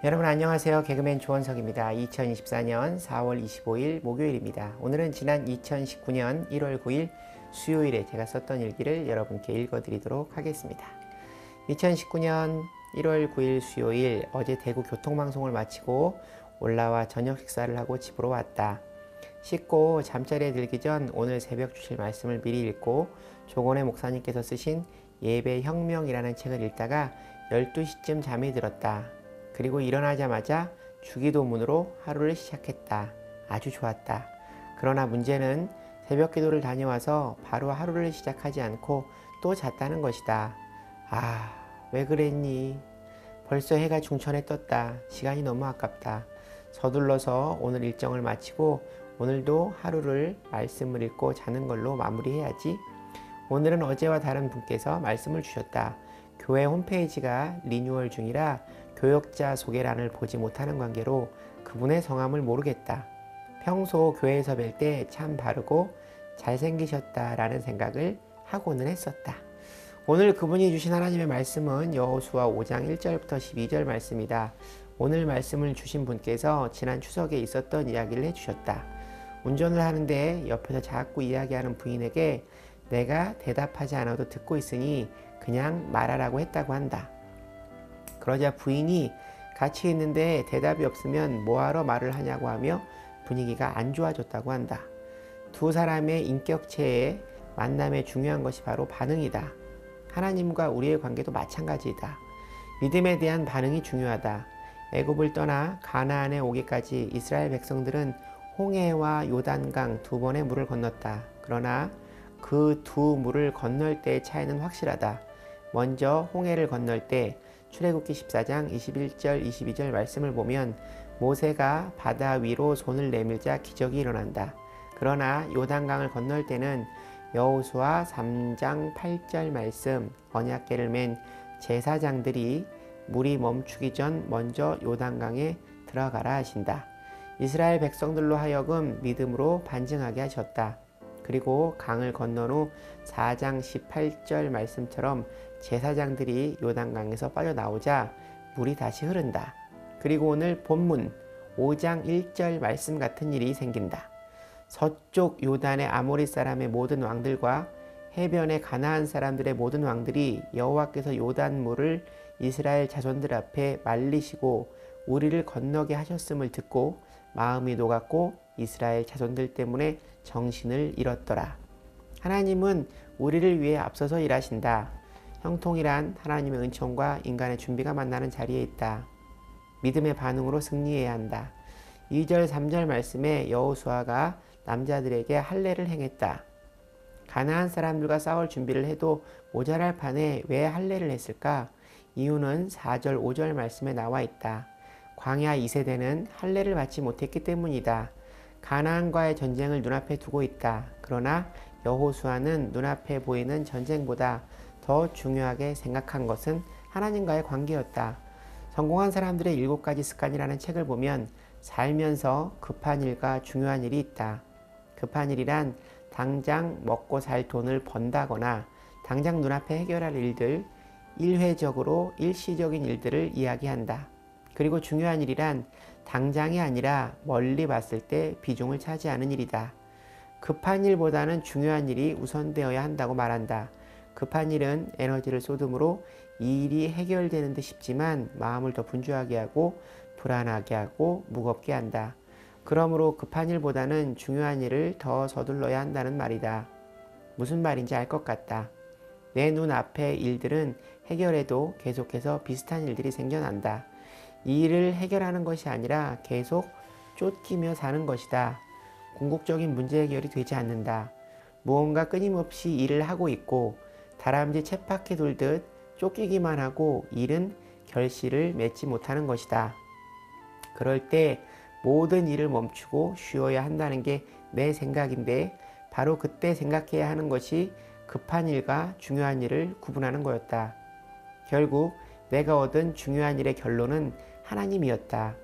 여러분 안녕하세요. 개그맨 조원석입니다. 2024년 4월 25일 목요일입니다. 오늘은 지난 2019년 1월 9일 수요일에 제가 썼던 일기를 여러분께 읽어드리도록 하겠습니다. 2019년 1월 9일 수요일 어제 대구 교통방송을 마치고 올라와 저녁 식사를 하고 집으로 왔다. 씻고 잠자리에 들기 전 오늘 새벽 주실 말씀을 미리 읽고 조건의 목사님께서 쓰신 예배혁명이라는 책을 읽다가 12시쯤 잠이 들었다. 그리고 일어나자마자 주기도문으로 하루를 시작했다. 아주 좋았다. 그러나 문제는 새벽 기도를 다녀와서 바로 하루를 시작하지 않고 또 잤다는 것이다. 아, 왜 그랬니? 벌써 해가 중천에 떴다. 시간이 너무 아깝다. 서둘러서 오늘 일정을 마치고 오늘도 하루를 말씀을 읽고 자는 걸로 마무리해야지. 오늘은 어제와 다른 분께서 말씀을 주셨다. 교회 홈페이지가 리뉴얼 중이라 교역자 소개란을 보지 못하는 관계로 그분의 성함을 모르겠다. 평소 교회에서 뵐 때 참 바르고 잘생기셨다라는 생각을 하고는 했었다. 오늘 그분이 주신 하나님의 말씀은 여호수아 5장 1절부터 12절 말씀이다. 오늘 말씀을 주신 분께서 지난 추석에 있었던 이야기를 해주셨다. 운전을 하는데 옆에서 자꾸 이야기하는 부인에게 내가 대답하지 않아도 듣고 있으니 그냥 말하라고 했다고 한다. 그러자 부인이 같이 있는데 대답이 없으면 뭐하러 말을 하냐고 하며 분위기가 안 좋아졌다고 한다. 두 사람의 인격체의 만남에 중요한 것이 바로 반응이다. 하나님과 우리의 관계도 마찬가지이다. 믿음에 대한 반응이 중요하다. 애굽을 떠나 가나안에 오기까지 이스라엘 백성들은 홍해와 요단강 두 번의 물을 건넜다. 그러나 그 두 물을 건널 때의 차이는 확실하다. 먼저 홍해를 건널 때 출애굽기 14장 21절 22절 말씀을 보면 모세가 바다 위로 손을 내밀자 기적이 일어난다. 그러나 요단강을 건널 때는 여호수아 3장 8절 말씀 언약궤를 맨 제사장들이 물이 멈추기 전 먼저 요단강에 들어가라 하신다. 이스라엘 백성들로 하여금 믿음으로 반증하게 하셨다. 그리고 강을 건넌 후 4장 18절 말씀처럼 제사장들이 요단강에서 빠져나오자 물이 다시 흐른다. 그리고 오늘 본문 5장 1절 말씀 같은 일이 생긴다. 서쪽 요단의 아모리 사람의 모든 왕들과 해변의 가나안 사람들의 모든 왕들이 여호와께서 요단물을 이스라엘 자손들 앞에 말리시고 우리를 건너게 하셨음을 듣고 마음이 녹았고 이스라엘 자손들 때문에 정신을 잃었더라. 하나님은 우리를 위해 앞서서 일하신다. 형통이란 하나님의 은총과 인간의 준비가 만나는 자리에 있다. 믿음의 반응으로 승리해야 한다. 2절 3절 말씀에 여호수아가 남자들에게 할례를 행했다. 가나안 사람들과 싸울 준비를 해도 모자랄 판에 왜 할례를 했을까? 이유는 4절 5절 말씀에 나와 있다. 광야 2세대는 할례를 받지 못했기 때문이다. 가나안과의 전쟁을 눈앞에 두고 있다. 그러나 여호수아는 눈앞에 보이는 전쟁보다 더 중요하게 생각한 것은 하나님과의 관계였다. 성공한 사람들의 7가지 습관이라는 책을 보면 살면서 급한 일과 중요한 일이 있다. 급한 일이란 당장 먹고 살 돈을 번다거나 당장 눈앞에 해결할 일들, 일회적으로 일시적인 일들을 이야기한다. 그리고 중요한 일이란 당장이 아니라 멀리 봤을 때 비중을 차지하는 일이다. 급한 일보다는 중요한 일이 우선되어야 한다고 말한다. 급한 일은 에너지를 쏟음으로 이 일이 해결되는 듯 싶지만 마음을 더 분주하게 하고 불안하게 하고 무겁게 한다. 그러므로 급한 일보다는 중요한 일을 더 서둘러야 한다는 말이다. 무슨 말인지 알 것 같다. 내 눈앞의 일들은 해결해도 계속해서 비슷한 일들이 생겨난다. 이 일을 해결하는 것이 아니라 계속 쫓기며 사는 것이다. 궁극적인 문제 해결이 되지 않는다. 무언가 끊임없이 일을 하고 있고 다람쥐 쳇바퀴 돌듯 쫓기기만 하고 일은 결실을 맺지 못하는 것이다. 그럴 때 모든 일을 멈추고 쉬어야 한다는 게 내 생각인데 바로 그때 생각해야 하는 것이 급한 일과 중요한 일을 구분하는 거였다. 결국 내가 얻은 중요한 일의 결론은 하나님이었다.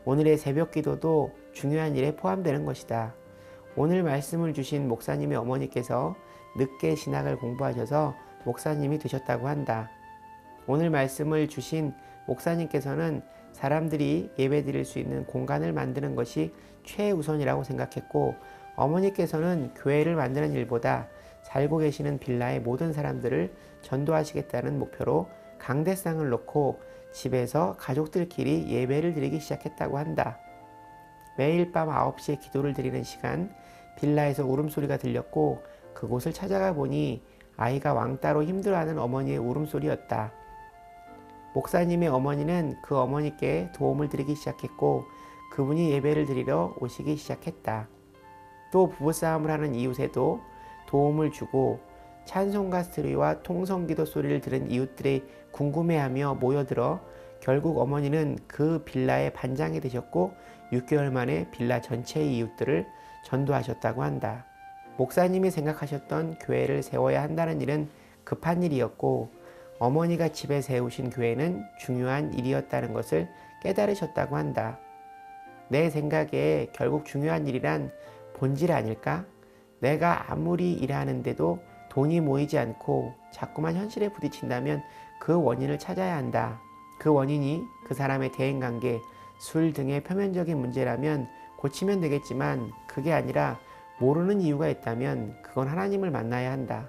오늘의 새벽 기도도 중요한 일에 포함되는 것이다. 오늘 말씀을 주신 목사님의 어머니께서 늦게 신학을 공부하셔서 목사님이 되셨다고 한다. 오늘 말씀을 주신 목사님께서는 사람들이 예배드릴 수 있는 공간을 만드는 것이 최우선이라고 생각했고, 어머니께서는 교회를 만드는 일보다 살고 계시는 빌라의 모든 사람들을 전도하시겠다는 목표로 강대상을 놓고 집에서 가족들끼리 예배를 드리기 시작했다고 한다. 매일 밤 9시에 기도를 드리는 시간, 빌라에서 울음소리가 들렸고 그곳을 찾아가 보니 아이가 왕따로 힘들어하는 어머니의 울음소리였다. 목사님의 어머니는 그 어머니께 도움을 드리기 시작했고 그분이 예배를 드리러 오시기 시작했다. 또 부부싸움을 하는 이웃에도 도움을 주고 찬송가 스토리와 통성기도 소리를 들은 이웃들이 궁금해하며 모여들어 결국 어머니는 그 빌라의 반장이 되셨고 6개월 만에 빌라 전체의 이웃들을 전도하셨다고 한다. 목사님이 생각하셨던 교회를 세워야 한다는 일은 급한 일이었고 어머니가 집에 세우신 교회는 중요한 일이었다는 것을 깨달으셨다고 한다. 내 생각에 결국 중요한 일이란 본질 아닐까? 내가 아무리 일하는데도 돈이 모이지 않고 자꾸만 현실에 부딪힌다면 그 원인을 찾아야 한다. 그 원인이 그 사람의 대인관계, 술 등의 표면적인 문제라면 고치면 되겠지만 그게 아니라 모르는 이유가 있다면 그건 하나님을 만나야 한다.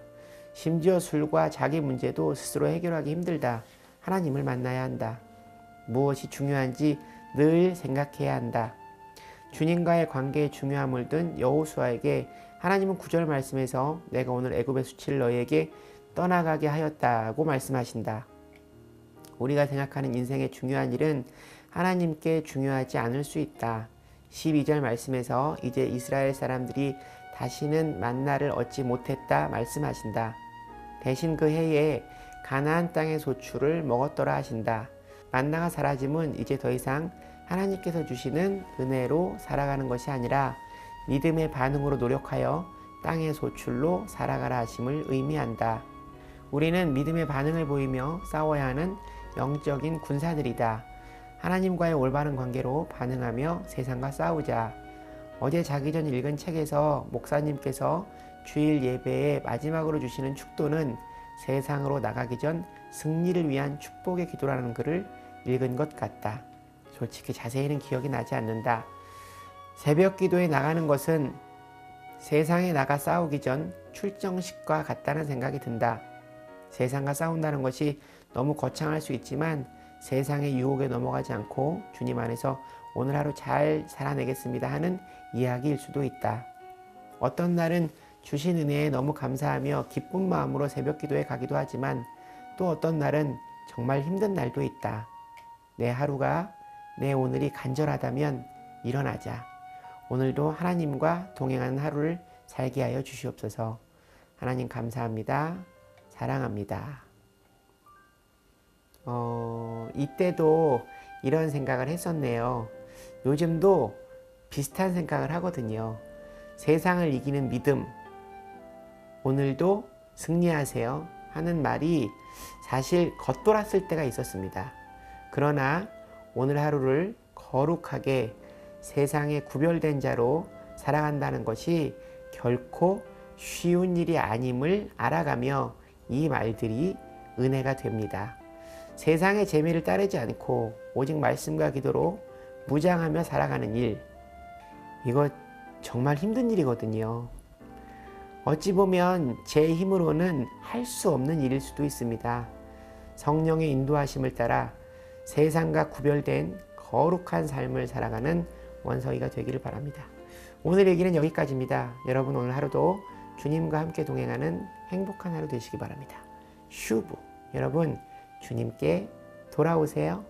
심지어 술과 자기 문제도 스스로 해결하기 힘들다. 하나님을 만나야 한다. 무엇이 중요한지 늘 생각해야 한다. 주님과의 관계의 중요함을 둔 여호수아에게 하나님은 9절 말씀에서 내가 오늘 애굽의 수치를 너희에게 떠나가게 하였다고 말씀하신다. 우리가 생각하는 인생의 중요한 일은 하나님께 중요하지 않을 수 있다. 12절 말씀에서 이제 이스라엘 사람들이 다시는 만나를 얻지 못했다 말씀하신다. 대신 그 해에 가나안 땅의 소출을 먹었더라 하신다. 만나가 사라짐은 이제 더 이상 하나님께서 주시는 은혜로 살아가는 것이 아니라 믿음의 반응으로 노력하여 땅의 소출로 살아가라 하심을 의미한다. 우리는 믿음의 반응을 보이며 싸워야 하는 영적인 군사들이다. 하나님과의 올바른 관계로 반응하며 세상과 싸우자. 어제 자기 전 읽은 책에서 목사님께서 주일 예배에 마지막으로 주시는 축도는 세상으로 나가기 전 승리를 위한 축복의 기도라는 글을 읽은 것 같다. 솔직히 자세히는 기억이 나지 않는다. 새벽 기도에 나가는 것은 세상에 나가 싸우기 전 출정식과 같다는 생각이 든다. 세상과 싸운다는 것이 너무 거창할 수 있지만 세상의 유혹에 넘어가지 않고 주님 안에서 오늘 하루 잘 살아내겠습니다 하는 이야기일 수도 있다. 어떤 날은 주신 은혜에 너무 감사하며 기쁜 마음으로 새벽 기도에 가기도 하지만 또 어떤 날은 정말 힘든 날도 있다. 내 하루가 내 오늘이 간절하다면 일어나자. 오늘도 하나님과 동행하는 하루를 살게 하여 주시옵소서. 하나님 감사합니다. 사랑합니다. 이때도 이런 생각을 했었네요. 요즘도 비슷한 생각을 하거든요. 세상을 이기는 믿음, 오늘도 승리하세요 하는 말이 사실 겉돌았을 때가 있었습니다. 그러나 오늘 하루를 거룩하게 세상에 구별된 자로 살아간다는 것이 결코 쉬운 일이 아님을 알아가며 이 말들이 은혜가 됩니다. 세상의 재미를 따르지 않고 오직 말씀과 기도로 무장하며 살아가는 일, 이거 정말 힘든 일이거든요. 어찌 보면 제 힘으로는 할 수 없는 일일 수도 있습니다. 성령의 인도하심을 따라 세상과 구별된 거룩한 삶을 살아가는 원서희가 되기를 바랍니다. 오늘 얘기는 여기까지입니다. 여러분 오늘 하루도 주님과 함께 동행하는 행복한 하루 되시기 바랍니다. 슈브, 여러분 주님께 돌아오세요.